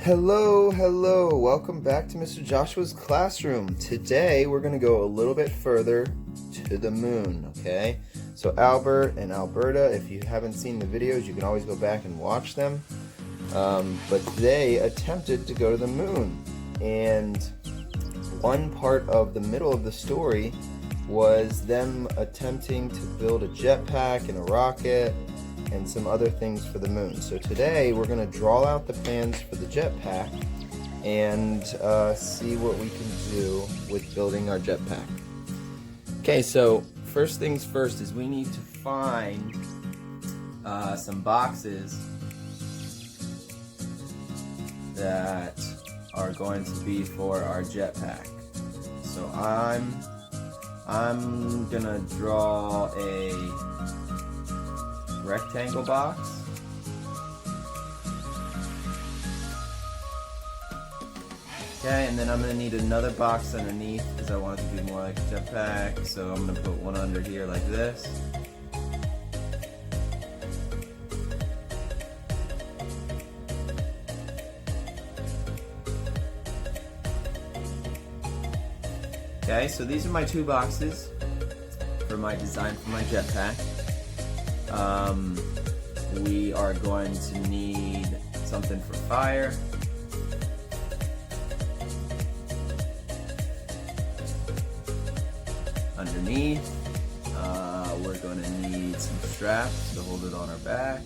Hello, welcome back to Mr. Joshua's classroom. Today we're going to go a little bit further to the moon, okay? So Albert and Alberta, if you haven't seen the videos, you can always go back and watch them. But they attempted to go to the moon, and one part of the middle of the story was them attempting to build a jetpack and a rocket and some other things for the moon. So today we're going to draw out the plans for the jetpack and see what we can do with building our jetpack. Okay, so first things first is we need to find some boxes that are going to be for our jetpack. So I'm gonna draw a rectangle box. Okay, and then I'm going to need another box underneath because I want it to be more like a jetpack. So I'm going to put one under here like this. Okay, so these are my two boxes for my design for my jetpack. We are going to need something for fire. Underneath, we're going to need some straps to hold it on our back.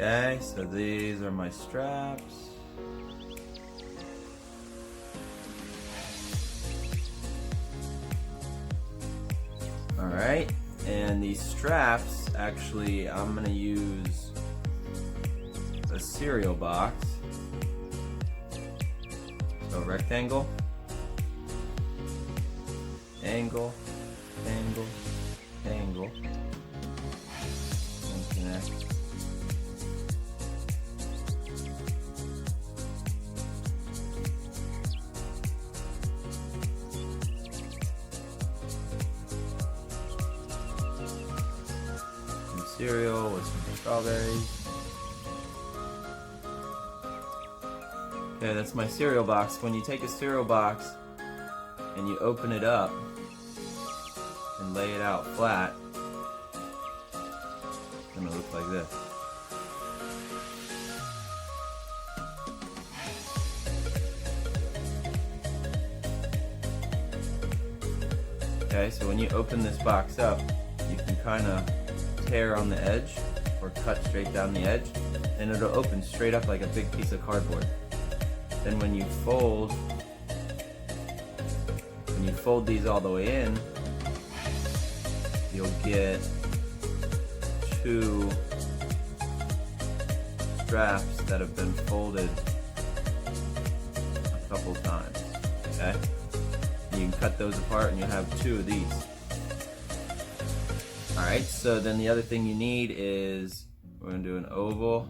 Okay, so these are my straps. Alright, and these straps, actually, I'm going to use a cereal box. So rectangle, angle, angle, angle, and connect. Cereal with some strawberries. Okay, that's my cereal box. When you take a cereal box and you open it up and lay it out flat, it's gonna look like this. Okay, so when you open this box up, you can kind of tear on the edge or cut straight down the edge, and it'll open straight up like a big piece of cardboard. Then when you fold these all the way in, you'll get two straps that have been folded a couple times. Okay? You can cut those apart and you'll have two of these. Alright, so then the other thing you need is, we're going to do an oval.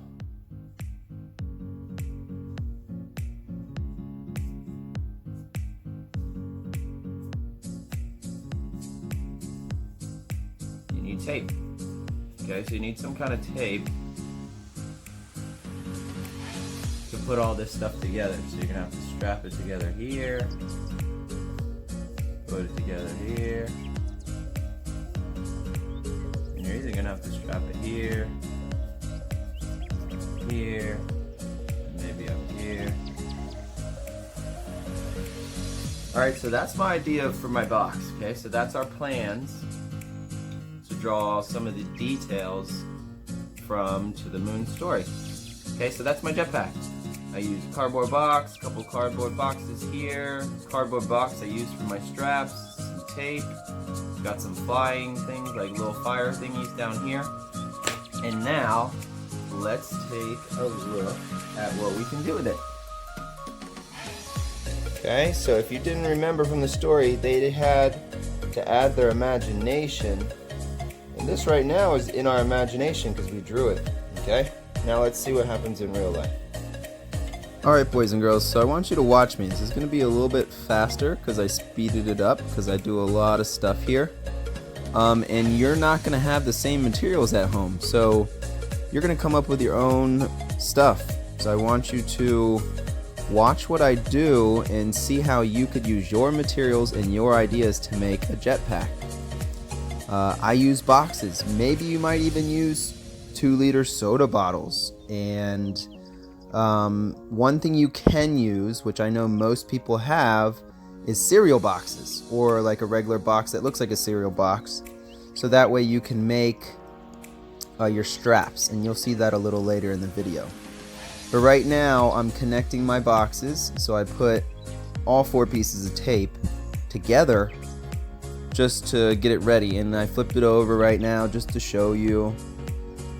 You need tape. Okay, so you need some kind of tape to put all this stuff together. So you're going to have to strap it together here, put it together here. You're either gonna have to strap it here, here, and maybe up here. Alright, so that's my idea for my box, okay? So that's our plans to draw some of the details from To the Moon story. Okay, so that's my jetpack. I use a cardboard box, a couple cardboard boxes here, cardboard box I use for my straps, some tape. Got some flying things like little fire thingies down here. And now, let's take a look at what we can do with it. Okay, so if you didn't remember from the story, they had to add their imagination. And this right now is in our imagination because we drew it. Okay, now let's see what happens in real life. Alright boys and girls, so I want you to watch me. This is going to be a little bit faster because I speeded it up because I do a lot of stuff here. And you're not going to have the same materials at home, so you're going to come up with your own stuff. So I want you to watch what I do and see how you could use your materials and your ideas to make a jetpack. I use boxes. Maybe you might even use 2-liter soda bottles. And one thing you can use, which I know most people have, is cereal boxes, or like a regular box that looks like a cereal box. So that way you can make your straps, and you'll see that a little later in the video. But right now I'm connecting my boxes, so I put all 4 pieces of tape together just to get it ready, and I flipped it over right now just to show you.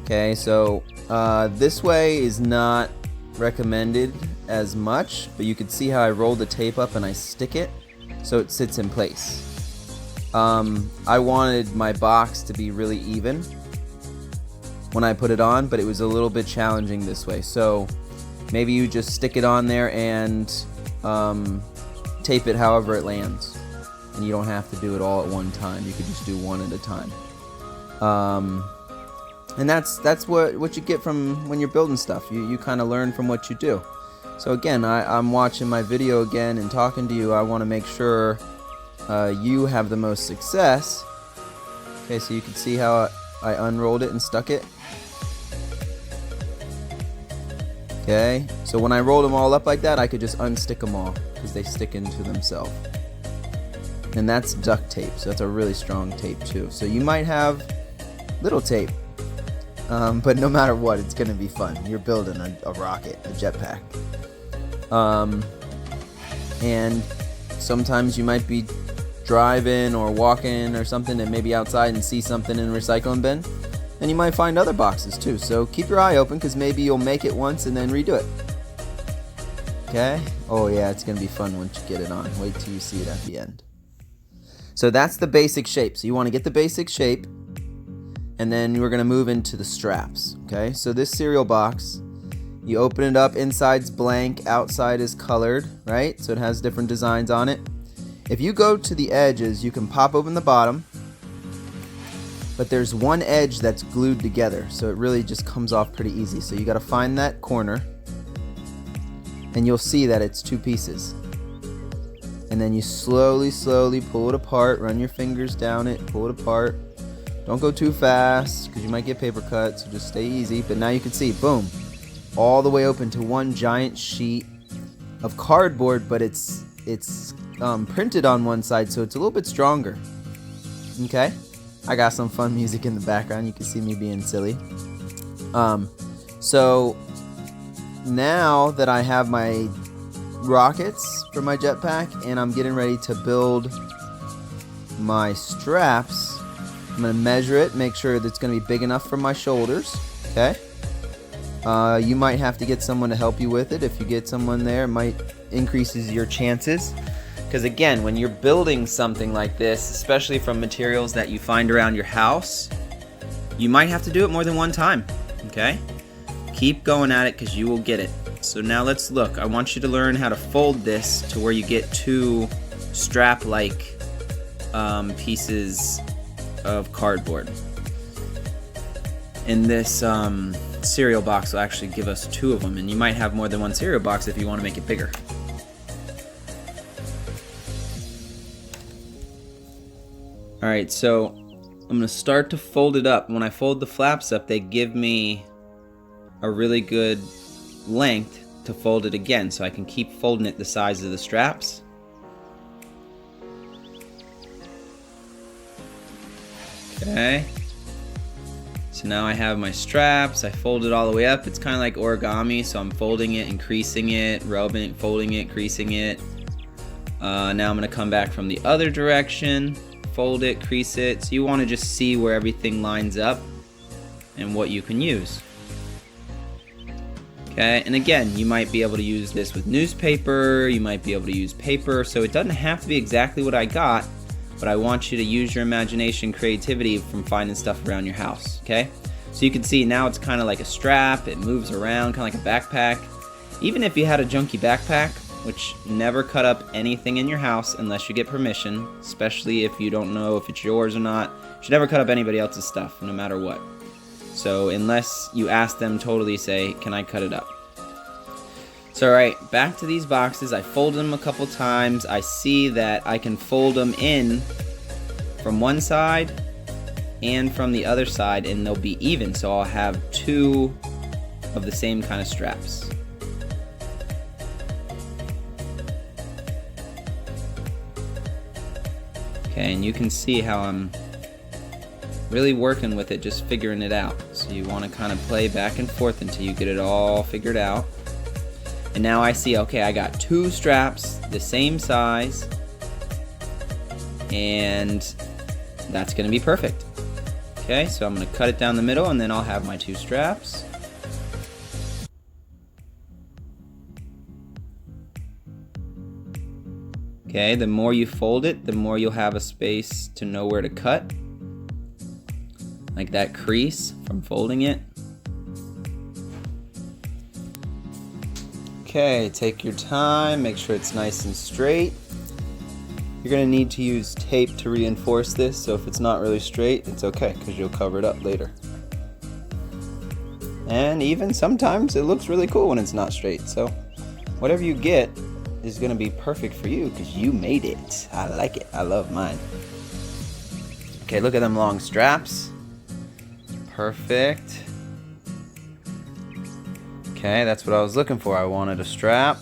Okay, so this way is not recommended as much, but you can see how I roll the tape up and I stick it so it sits in place. I wanted my box to be really even when I put it on, but it was a little bit challenging this way, so maybe you just stick it on there and tape it however it lands, and you don't have to do it all at one time. You could just do one at a time. And that's what you get from when you're building stuff. You kind of learn from what you do. So again, I'm watching my video again and talking to you. I want to make sure you have the most success. Okay, so you can see how I unrolled it and stuck it. Okay, so when I rolled them all up like that, I could just unstick them all because they stick into themselves. And that's duct tape, so that's a really strong tape too. So you might have little tape. But no matter what, it's going to be fun. You're building a rocket, a jetpack. And sometimes you might be driving or walking or something and maybe outside and see something in a recycling bin. And you might find other boxes too. So keep your eye open because maybe you'll make it once and then redo it. Okay? Oh yeah, it's going to be fun once you get it on. Wait till you see it at the end. So that's the basic shape. So you want to get the basic shape. And then we're going to move into the straps. Okay, so this cereal box, you open it up, inside's blank, outside is colored, right? So it has different designs on it. If you go to the edges, you can pop open the bottom, but there's one edge that's glued together, so it really just comes off pretty easy. So you got to find that corner, and you'll see that it's 2 pieces. And then you slowly pull it apart, run your fingers down it, pull it apart. Don't go too fast because you might get paper cut, so just stay easy. But now you can see, boom, all the way open to one giant sheet of cardboard, but it's printed on one side, so it's a little bit stronger. Okay, I got some fun music in the background. You can see me being silly. So now that I have my rockets for my jetpack and I'm getting ready to build my straps, I'm going to measure it, make sure that it's going to be big enough for my shoulders. Okay. You might have to get someone to help you with it. If you get someone there, it might increases your chances. Because again, when you're building something like this, especially from materials that you find around your house, you might have to do it more than one time. Okay. Keep going at it because you will get it. So now let's look. I want you to learn how to fold this to where you get 2 strap-like pieces of cardboard. And this cereal box will actually give us 2 of them, and you might have more than one cereal box if you want to make it bigger. Alright, so I'm going to start to fold it up. When I fold the flaps up, they give me a really good length to fold it again, so I can keep folding it the size of the straps. Okay, so now I have my straps. I fold it all the way up. It's kind of like origami, so I'm folding it and creasing it, rubbing it, folding it, creasing it. Now I'm going to come back from the other direction, fold it, crease it. So you want to just see where everything lines up and what you can use. Okay, and again, you might be able to use this with newspaper, you might be able to use paper, so it doesn't have to be exactly what I got, but I want you to use your imagination, creativity from finding stuff around your house, okay? So you can see now it's kind of like a strap, it moves around, kind of like a backpack, Even if you had a junky backpack, which never cut up anything in your house unless you get permission, especially if you don't know if it's yours or not. You should never cut up anybody else's stuff, no matter what. So unless you ask them, totally say, can I cut it up? So alright, back to these boxes. I folded them a couple times. I see that I can fold them in from one side and from the other side, and they'll be even, so I'll have two of the same kind of straps. Okay, and you can see how I'm really working with it, just figuring it out. So you want to kind of play back and forth until you get it all figured out. And now I see, okay, I got two straps the same size, and that's going to be perfect. Okay, so I'm going to cut it down the middle, and then I'll have my two straps. Okay, the more you fold it, the more you'll have a space to know where to cut. Like that crease from folding it. Okay, take your time, make sure it's nice and straight. You're going to need to use tape to reinforce this, so if it's not really straight, it's okay, because you'll cover it up later. And even sometimes it looks really cool when it's not straight, so whatever you get is going to be perfect for you, because you made it. I like it. I love mine. Okay, look at them long straps. Perfect. Okay, that's what I was looking for. I wanted a strap.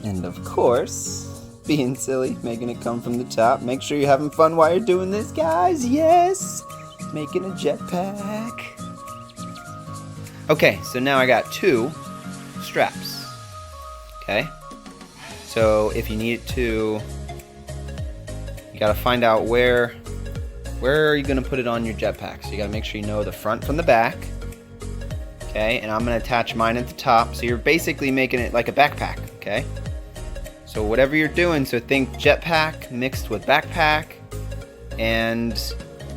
And of course, being silly, making it come from the top. Make sure you're having fun while you're doing this, guys. Yes! Making a jetpack. Okay, so now I got two straps. Okay? So if you need to, you gotta find out where are you gonna put it on your jetpack. So you gotta make sure you know the front from the back. Okay, and I'm gonna attach mine at the top. So you're basically making it like a backpack, okay? So whatever you're doing, so think jetpack mixed with backpack, and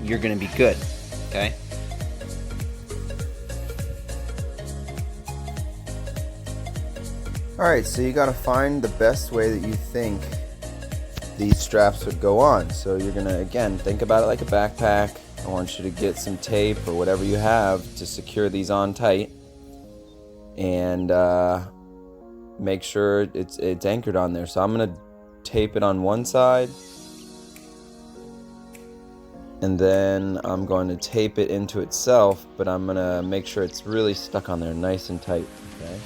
you're gonna be good, okay? Alright, so you gotta find the best way that you think these straps would go on. So you're gonna, again, think about it like a backpack. I want you to get some tape or whatever you have to secure these on tight, and make sure it's anchored on there. So I'm gonna tape it on one side, and then I'm going to tape it into itself, but I'm gonna make sure it's really stuck on there nice and tight. Okay.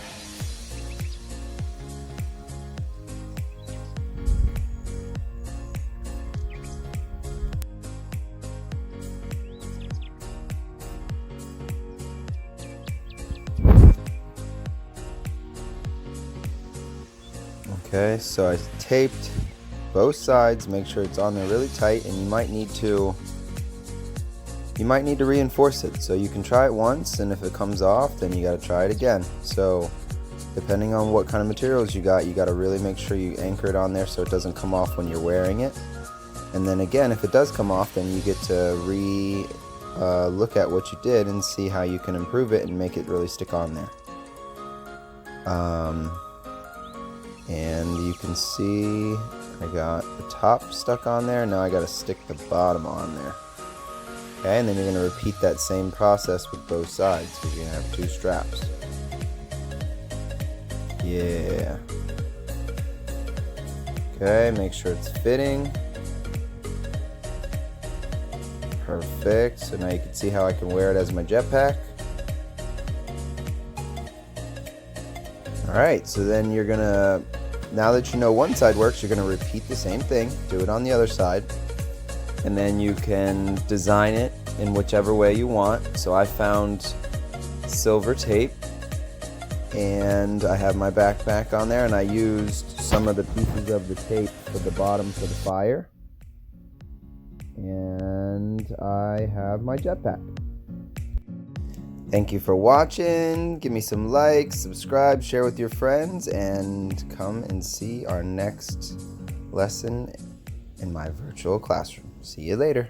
Okay, so I taped both sides, make sure it's on there really tight, and you might need to reinforce it. So you can try it once, and if it comes off, then you gotta try it again. So depending on what kind of materials you gotta really make sure you anchor it on there so it doesn't come off when you're wearing it. And then again, if it does come off, then you get to look at what you did and see how you can improve it and make it really stick on there. And you can see I got the top stuck on there. Now I got to stick the bottom on there. Okay, and then you're going to repeat that same process with both sides because you're going to have two straps. Yeah. Okay, make sure it's fitting. Perfect. So now you can see how I can wear it as my jetpack. Alright, so then you're gonna, now that you know one side works, you're gonna repeat the same thing, do it on the other side, and then you can design it in whichever way you want. So I found silver tape, and I have my backpack on there, and I used some of the pieces of the tape for the bottom for the fire, and I have my jetpack. Thank you for watching. Give me some likes, subscribe, share with your friends, and come and see our next lesson in my virtual classroom. See you later.